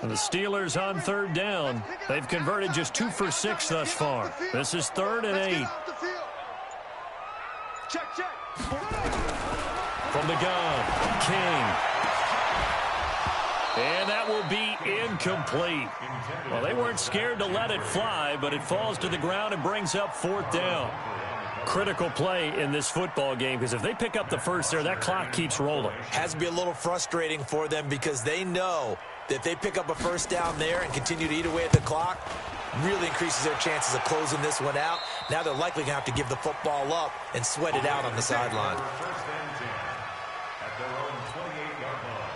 The Steelers on 3rd down. They've converted just 2 for 6 thus far. This is 3rd and 8. From the gun, King. And that will be incomplete. Well, they weren't scared to let it fly, but it falls to the ground and brings up 4th down. Critical play in this football game, because if they pick up the first there, that clock keeps rolling. Has to be a little frustrating for them because they know that if they pick up a first down there and continue to eat away at the clock, really increases their chances of closing this one out. Now they're likely going to have to give the football up and sweat it out on the sideline. First and 10 at their own 28-yard line.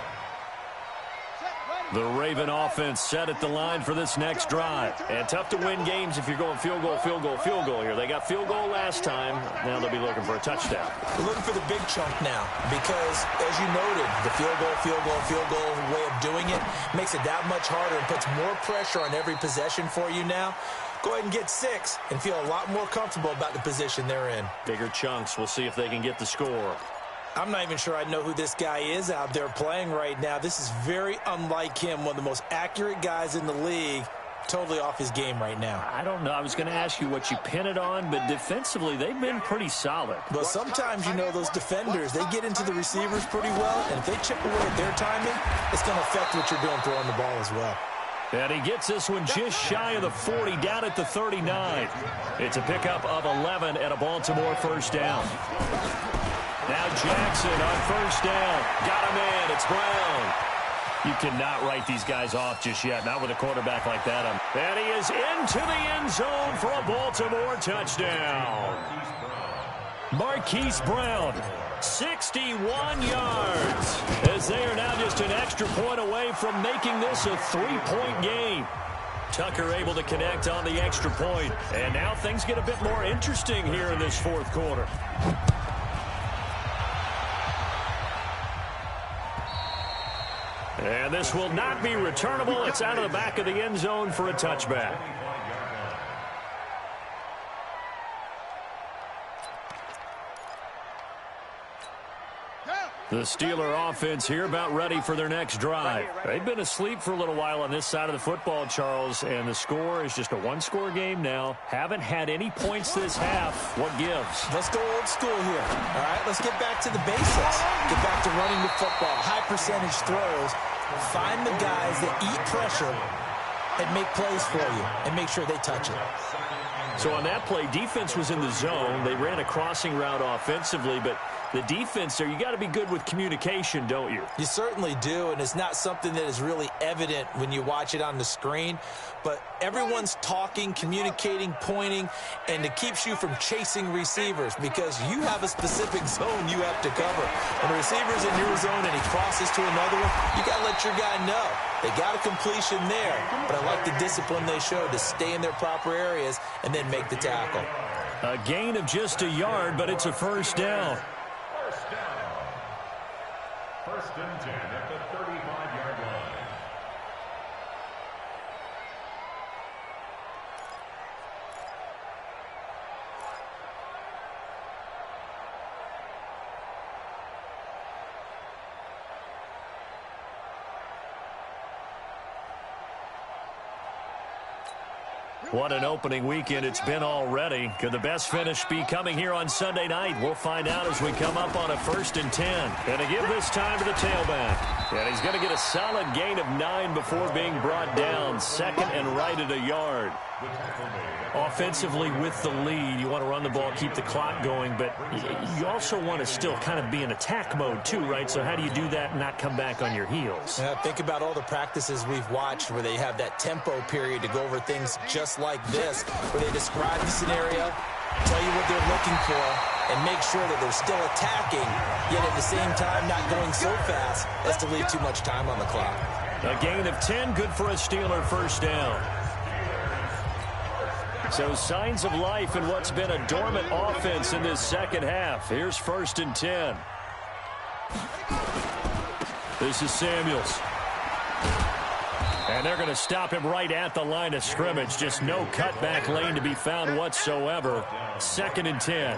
The Raven offense set at the line for this next drive. And tough to win games if you're going field goal, field goal, field goal here. They got field goal last time. Now they'll be looking for a touchdown. They're looking for the big chunk now because, as you noted, the field goal, field goal, field goal way of doing it makes it that much harder and puts more pressure on every possession for you now. Go ahead and get 6 and feel a lot more comfortable about the position they're in. Bigger chunks. We'll see if they can get the score. I'm not even sure I know who this guy is out there playing right now. This is very unlike him, one of the most accurate guys in the league. Totally off his game right now. I don't know. I was going to ask you what you pin it on, but defensively, they've been pretty solid. But sometimes, you know, those defenders, they get into the receivers pretty well, and if they chip away at their timing, it's going to affect what you're doing throwing the ball as well. And he gets this one just shy of the 40, down at the 39. It's a pickup of 11 and a Baltimore first down. Now Jackson on first down. Got a man. It's Brown. You cannot write these guys off just yet, not with a quarterback like that. And he is into the end zone for a Baltimore touchdown. Marquise Brown, 61 yards, as they are now just an extra point away from making this a 3-point game. Tucker able to connect on the extra point, and now things get a bit more interesting here in this fourth quarter. And this will not be returnable. It's out of the back of the end zone for a touchback. The Steeler offense here about ready for their next drive. They've been asleep for a little while on this side of the football, Charles, and the score is just a one-score game now. Haven't had any points this half. What gives? Let's go old school here. All right, let's get back to the basics. Get back to running the football, high percentage throws. Find the guys that eat pressure and make plays for you and make sure they touch it. So on that play, defense was in the zone. They ran a crossing route offensively, but the defense there, you got to be good with communication, don't you? You certainly do, and it's not something that is really evident when you watch it on the screen. But everyone's talking, communicating, pointing, and it keeps you from chasing receivers because you have a specific zone you have to cover. When a receiver's in your zone and he crosses to another one, you got to let your guy know. They got a completion there, but I like the discipline they showed to stay in their proper areas and then make the tackle. A gain of just a yard, but it's a first down. First and 10 at the 35-yard line. What an opening weekend it's been already. Could the best finish be coming here on Sunday night? We'll find out as we come up on a first and 10. And to give this time to the tailback. And he's going to get a solid gain of 9 before being brought down. Second and right at a yard. Offensively with the lead, you want to run the ball, keep the clock going, but you also want to still kind of be in attack mode too, right? So how do you do that and not come back on your heels? Yeah, think about all the practices we've watched where they have that tempo period to go over things just like this, where they describe the scenario, tell you what they're looking for, and make sure that they're still attacking, yet at the same time not going so fast as to leave too much time on the clock. A gain of 10, good for a Steeler first down. So signs of life in what's been a dormant offense in this second half. Here's first and 10. This is Samuels. And they're going to stop him right at the line of scrimmage. Just no cutback lane to be found whatsoever. Second and 10.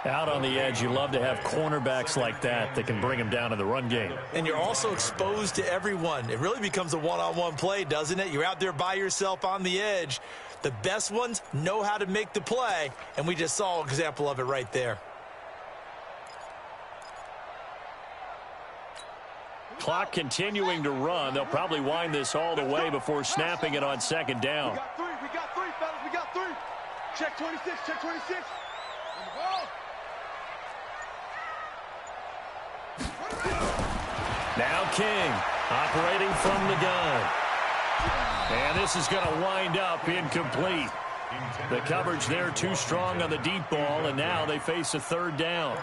Out on the edge, you love to have cornerbacks like that can bring him down in the run game. And you're also exposed to everyone. It really becomes a one-on-one play, doesn't it? You're out there by yourself on the edge. The best ones know how to make the play, and we just saw an example of it right there. Clock continuing to run. They'll probably wind this all the way before snapping it on second down. We got three, fellas, we got 3. Check 26, check 26. Now King operating from the gun. And this is going to wind up incomplete. The coverage there too strong on the deep ball, and now they face a third down.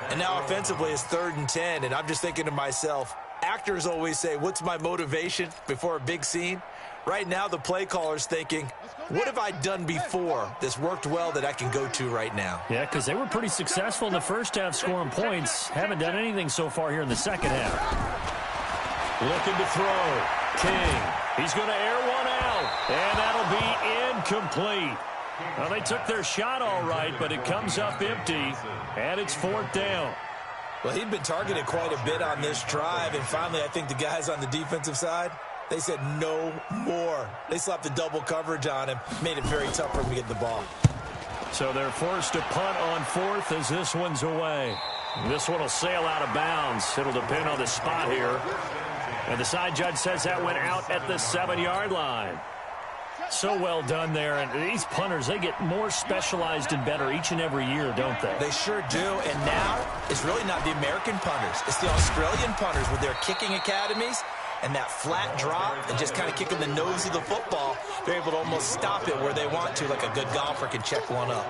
And now offensively it's 3rd and 10, and I'm just thinking to myself, actors always say, what's my motivation before a big scene? Right now, the play caller's thinking, what have I done before that's worked well that I can go to right now? Yeah, because they were pretty successful in the first half scoring points. Haven't done anything so far here in the second half. Looking to throw. King. He's going to air one out. And that'll be incomplete. Well, they took their shot all right, but it comes up empty. And it's 4th down. Well, he'd been targeted quite a bit on this drive. And finally, I think the guys on the defensive side, they said no more. They slapped the double coverage on him. Made it very tough for him to get the ball. So they're forced to punt on 4th as this one's away. This one will sail out of bounds. It'll depend on the spot here. And the side judge says that went out at the 7-yard line. So well done there. And these punters, they get more specialized and better each and every year, don't they? They sure do. And now it's really not the American punters. It's the Australian punters with their kicking academies. And that flat drop and just kind of kicking the nose of the football, they're able to almost stop it where they want to, like a good golfer can check one up.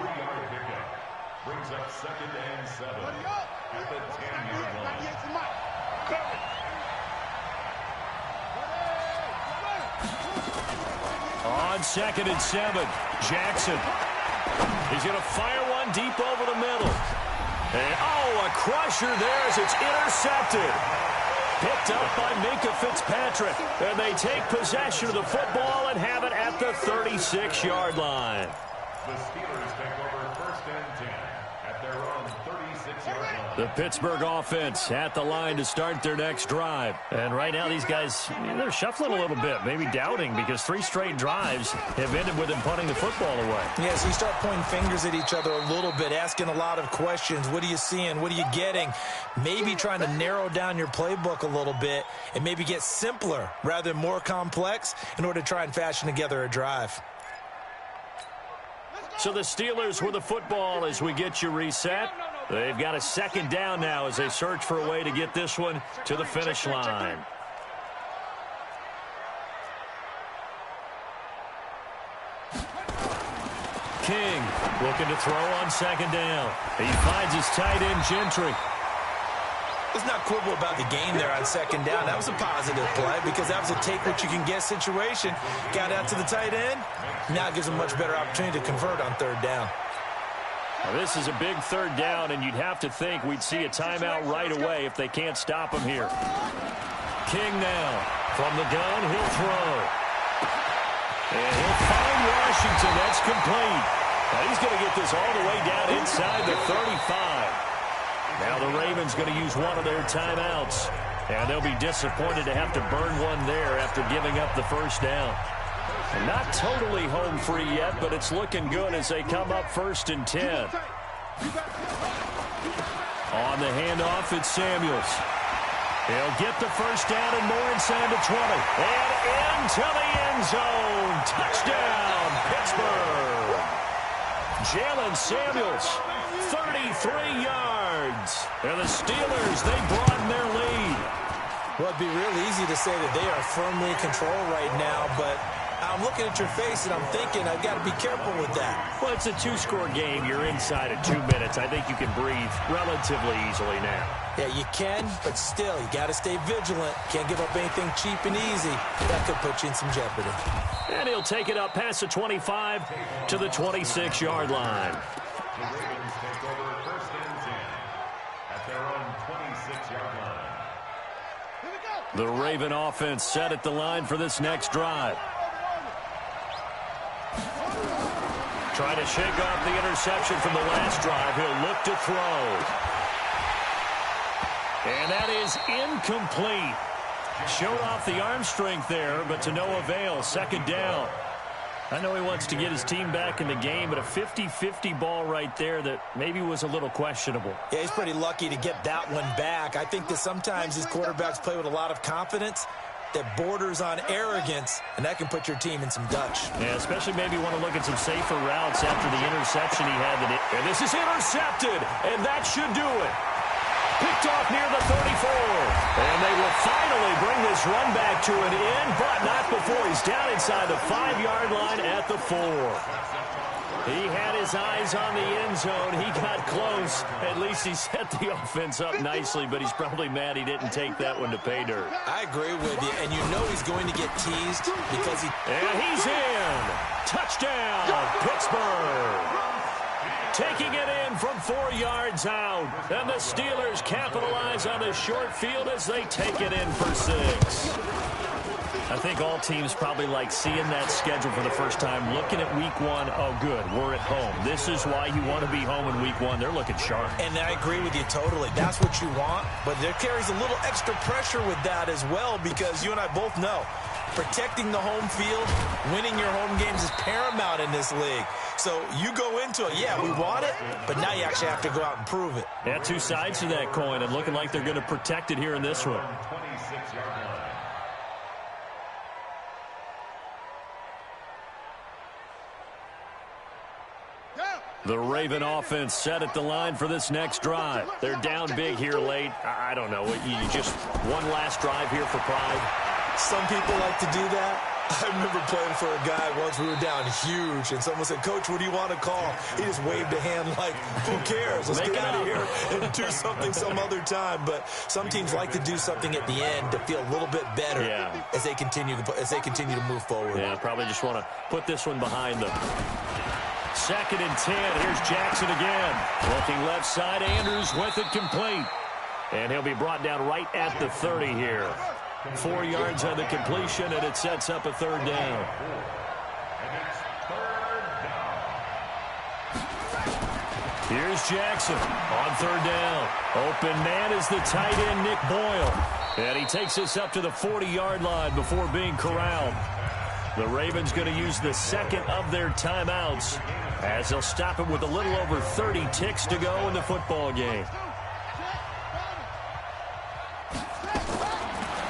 Brings up 2nd and 7 at the 10-yard line. On 2nd and 7, Jackson. He's going to fire one deep over the middle. And, oh, a crusher there as it's intercepted. Picked up by Minka Fitzpatrick. And they take possession of the football and have it at the 36-yard line. The Steelers take over 1st and 10 at their own 36-yard line. The Pittsburgh offense at the line to start their next drive. And right now these guys, they're shuffling a little bit, maybe doubting, because 3 straight drives have ended with them punting the football away. Yeah, so you start pointing fingers at each other a little bit, asking a lot of questions. What are you seeing? What are you getting? Maybe trying to narrow down your playbook a little bit and maybe get simpler rather than more complex in order to try and fashion together a drive. So the Steelers with the football as we get you reset. They've got a 2nd down now as they search for a way to get this one to the finish line. King looking to throw on 2nd down. He finds his tight end, Gentry. Let's not quibble about the game there on 2nd down. That was a positive play because that was a take-what-you-can-get situation. Got out to the tight end. Now it gives them a much better opportunity to convert on 3rd down. Now this is a big 3rd down, and you'd have to think we'd see a timeout right away if they can't stop him here. King now from the gun. He'll throw. And he'll find Washington. That's complete. Now he's going to get this all the way down inside the 35. Now the Ravens going to use one of their timeouts. And they'll be disappointed to have to burn one there after giving up the 1st down. And not totally home free yet, but it's looking good as they come up 1st and 10. On the handoff, it's Samuels. He'll get the 1st down and more inside the 20. And into the end zone. Touchdown, Pittsburgh. Jalen Samuels, 33 yards. And the Steelers, they broaden their lead. Well, it'd be real easy to say that they are firmly in control right now, but I'm looking at your face and I'm thinking I've got to be careful with that. Well, it's a 2-score game. You're inside of 2 minutes. I think you can breathe relatively easily now. Yeah, you can, but still, you got to stay vigilant. Can't give up anything cheap and easy. That could put you in some jeopardy. And he'll take it up past the 25 to the 26-yard line. The Ravens take over 1st and 10 at their own 26-yard line. The Raven offense set at the line for this next drive. Trying to shake off the interception from the last drive. He'll look to throw. And that is incomplete. Showed off the arm strength there, but to no avail. 2nd down. I know he wants to get his team back in the game, but a 50-50 ball right there that maybe was a little questionable. Yeah, he's pretty lucky to get that one back. I think that sometimes these quarterbacks play with a lot of confidence that borders on arrogance, and that can put your team in some Dutch. Yeah, especially maybe want to look at some safer routes after the interception he had. And this is intercepted, and that should do it. Picked off near the 34. And they will finally bring this run back to an end, but not before he's down inside the 5-yard line at the 4. He had his eyes on the end zone. He got close. At least he set the offense up nicely, but he's probably mad he didn't take that one to pay dirt. I agree with you, and you know he's going to get teased because he... And he's in. Touchdown, Pittsburgh. Taking it in from 4 yards out. And the Steelers capitalize on the short field as they take it in for 6. I think all teams probably like seeing that schedule for the first time, looking at week 1. Oh, good, we're at home. This is why you want to be home in week 1. They're looking sharp. And I agree with you totally. That's what you want, but there carries a little extra pressure with that as well because you and I both know protecting the home field, winning your home games is paramount in this league. So you go into it, yeah, we want it, but now you actually have to go out and prove it. Yeah, 2 sides to that coin, and looking like they're going to protect it here in this one. The Raven offense set at the line for this next drive. They're down big here late. I don't know. You just one last drive here for pride. Some people like to do that. I remember playing for a guy once. We were down huge, and someone said, "Coach, what do you want to call?" He just waved a hand like, "Who cares? Let's get out of here and do something some other time." But some teams like to do something at the end to feel a little bit better as they continue to move forward. Yeah, probably just want to put this one behind them. 2nd and 10. Here's Jackson again. Looking left side. Andrews with it complete. And he'll be brought down right at the 30 here. 4 yards on the completion, and it sets up a 3rd down. Here's Jackson on 3rd down. Open man is the tight end, Nick Boyle. And he takes us up to the 40-yard line before being corralled. The Ravens going to use the 2nd of their timeouts as they'll stop it with a little over 30 ticks to go in the football game.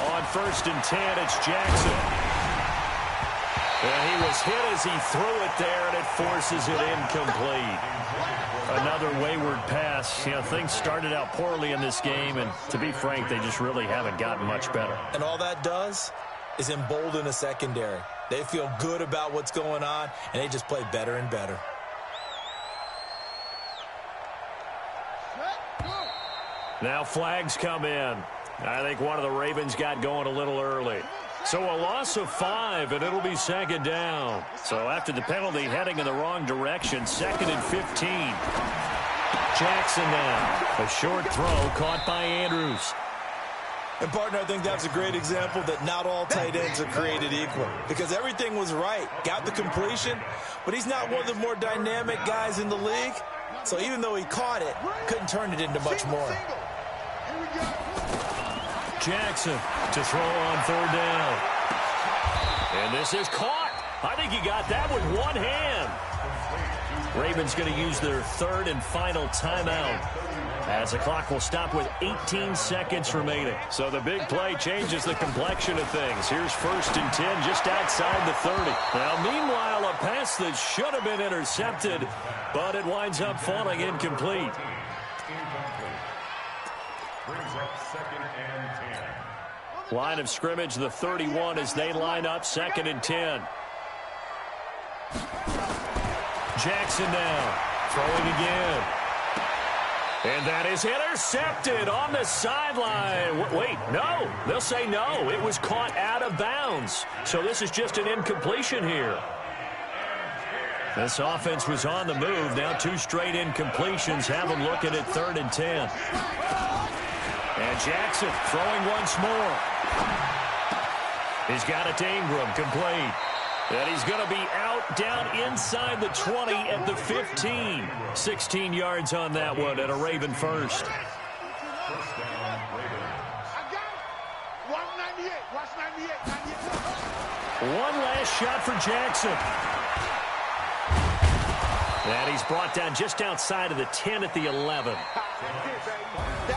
On 1st and 10, it's Jackson. And he was hit as he threw it there, and it forces it incomplete. Another wayward pass. You know, things started out poorly in this game, and to be frank, they just really haven't gotten much better. And all that does is embolden a secondary. They feel good about what's going on, and they just play better and better. Now flags come in. I think one of the Ravens got going a little early. So a loss of 5, and it'll be 2nd down. So after the penalty heading in the wrong direction, 2nd and 15. Jackson now. A short throw caught by Andrews. And, partner, I think that's a great example that not all tight ends are created equal because everything was right. Got the completion, but he's not one of the more dynamic guys in the league. So even though he caught it, couldn't turn it into much more. Jackson to throw on 3rd down. And this is caught. I think he got that with one hand. Ravens going to use their 3rd and final timeout as the clock will stop with 18 seconds remaining. So the big play changes the complexion of things. Here's 1st and 10 just outside the 30. Now, meanwhile, a pass that should have been intercepted, but it winds up falling incomplete. Brings up 2nd and 10. Line of scrimmage, the 31 as they line up 2nd and 10. Jackson now throwing again. And that is intercepted on the sideline. Wait, no. They'll say no. It was caught out of bounds. So this is just an incompletion here. This offense was on the move. Now 2 straight incompletions have them looking at 3rd and 10. And Jackson throwing once more. He's got it to Ingram, complete. And he's going to be out down inside the 20 at the 15. 16 yards on that one and a Raven first. First down, Ravens. I got it. Watch 98. Watch 98. 98. One last shot for Jackson. And he's brought down just outside of the 10 at the 11.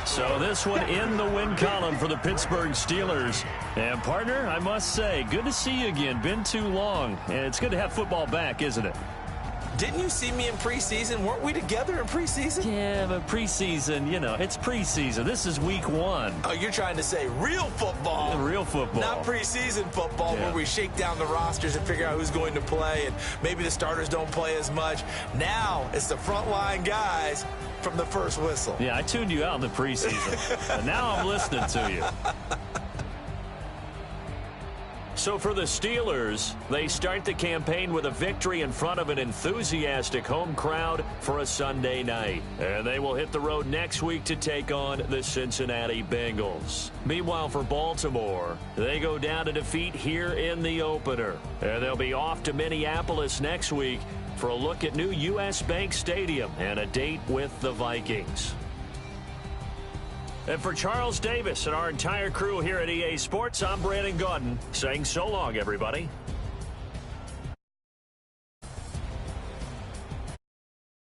So this one in the win column for the Pittsburgh Steelers. And, partner, I must say, good to see you again. Been too long. And it's good to have football back, isn't it? Didn't you see me in preseason? Weren't we together in preseason? Yeah, but preseason, you know, it's preseason. This is week 1. Oh, you're trying to say real football. Real football. Not preseason football where we shake down the rosters and figure out who's going to play, and maybe the starters don't play as much. Now it's the frontline guys from the first whistle. Yeah, I tuned you out in the preseason. And now I'm listening to you. So for the Steelers, they start the campaign with a victory in front of an enthusiastic home crowd for a Sunday night. And they will hit the road next week to take on the Cincinnati Bengals. Meanwhile, for Baltimore, they go down to defeat here in the opener. And they'll be off to Minneapolis next week for a look at new U.S. Bank Stadium and a date with the Vikings. And for Charles Davis and our entire crew here at EA Sports, I'm Brandon Gaudin saying so long, everybody.